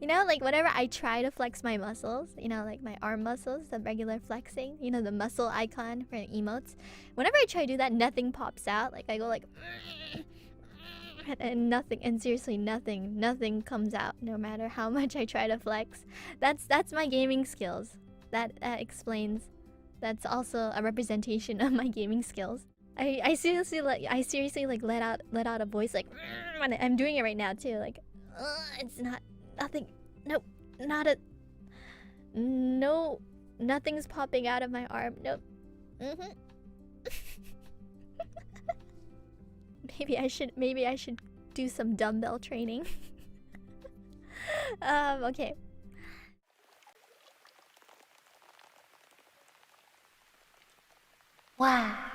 You know, like whenever I try to flex my muscles, you know, like my arm muscles, the regular flexing, you know, the muscle icon for emotes. Whenever I try to do that, nothing pops out. Like I go like, and nothing, and seriously, nothing comes out. No matter how much I try to flex, that's my gaming skills. That explains. That's also a representation of my gaming skills. I seriously like let out a voice like, and I'm doing it right now too. Like, it's not nothing. Nope, not a no. Nothing's popping out of my arm. Nope. Maybe I should do some dumbbell training. Okay. Wow.